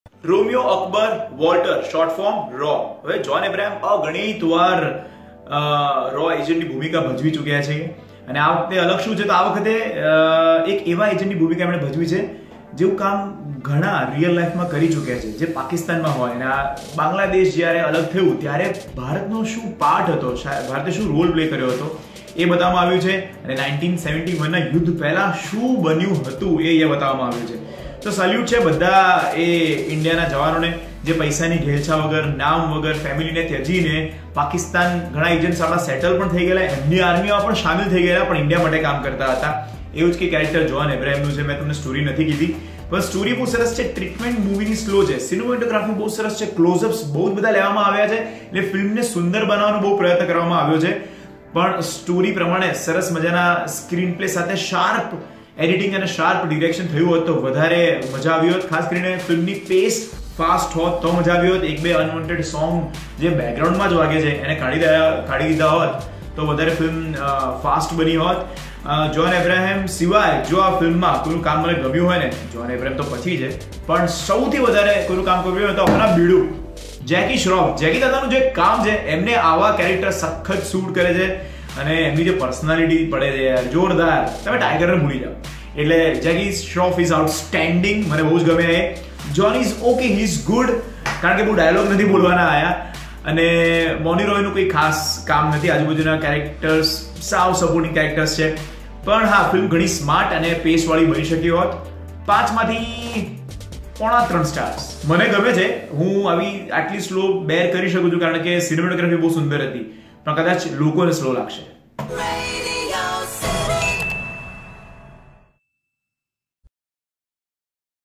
Romeo Akbar Walter, short form રો. હવે John Abraham અગણિત વાર રો એજન્ટની ભૂમિકા ભજવી ચૂક્યા છે અને આ વખતે અલગ શું છે તો આ વખતે એક એવા એજન્ટની ભૂમિકા એમણે ભજવી છે જેવું કામ ઘણા રિયલ લાઈફમાં કરી ચૂક્યા છે, જે પાકિસ્તાનમાં હોય અને આ બાંગ્લાદેશ જ્યારે અલગ થયું ત્યારે ભારતનો શું પાર્ટ હતો, ભારતે શું રોલ પ્લે કર્યો હતો એ બતાવવામાં આવ્યું છે અને 1971ના યુદ્ધ પહેલા શું બન્યું હતું એ બતાવવામાં આવ્યું છે. તો સલ્યુટ છે બધા એ ઇન્ડિયાના જવાનોને જે પૈસાની ઘેલછા વગર, નામ વગર, ફેમિલીને ત્યજીને પાકિસ્તાન ઘણા એજન્ટ્સ આપણા સેટલ પણ થઈ ગયેલા, એમની આર્મીમાં પણ સામેલ થઈ ગયેલા, પણ ઇન્ડિયા માટે કામ કરતા હતા. એવું જ કે કેરેક્ટર જોન એબ્રાહમનું છે. મેં તમને સ્ટોરી નથી કીધી, પણ સ્ટોરી બહુ સરસ છે. ટ્રીટમેન્ટ મૂવીની સ્લો છે, સિનેમેટોગ્રાફી બહુ સરસ છે, ક્લોઝઅપ્સ બહુ બધા લેવામાં આવ્યા છે, એટલે ફિલ્મને સુંદર બનાવવાનો બહુ પ્રયત્ન કરવામાં આવ્યો છે. પણ સ્ટોરી પ્રમાણે સરસ મજાના સ્ક્રીન પ્લે સાથે શાર્પ એડિટિંગ અને શાર્પ ડિરેક્શન થયું હોત તો વધારે મજા આવી હોત. ખાસ કરીને ફિલ્મની પેસ ફાસ્ટ હોત તો મજા આવી હોત. એક બે અનવોન્ટેડ સોંગ જે બેકગ્રાઉન્ડમાં જ વાગે છે એને કાઢી દીધા હોત તો વધારે ફિલ્મ ફાસ્ટ બની હોત. જોન એબ્રાહમ સિવાય જો આ ફિલ્મમાં કોઈનું કામ મને ગમ્યું હોય ને, જોન એબ્રાહમ તો પછી છે, પણ સૌથી વધારે કોઈનું કામ ગમ્યું હોય તો આપણા બીડું જેકી શ્રોફ, જેકી દાદાનું જે કામ છે, એમને આવા કેરેક્ટર સખત શૂટ કરે છે અને એમની જે પર્સનાલિટી પડે છે યાર જોરદાર. તમે ટાઈગરને ભૂલી જાઓ. એટલે જેકી શ્રોફ ઇઝ આઉટસ્ટેન્ડિંગ, મને બહુ જ ગમે એ. John is okay, he is good, કારણ કે બહુ ડાયલોગ નથી બોલવાના આયા અને મોની રોયનું કોઈ ખાસ કામ નથી. આજુબાજુના કેરેક્ટર્સ સાવ સપોર્ટિંગ કેરેક્ટર્સ છે, પણ હા ફિલ્મ ઘણી સ્માર્ટ અને પેસવાળી બની શકી હોત. 5 માંથી 3.5 સ્ટાર્સ મને ગમે છે. હું આવી આટલી સ્લો બેર કરી શકું છું કારણ કે સિનેમેટોગ્રાફી બહુ સુંદર હતી, પણ કદાચ લોકોને સ્લો લાગશે.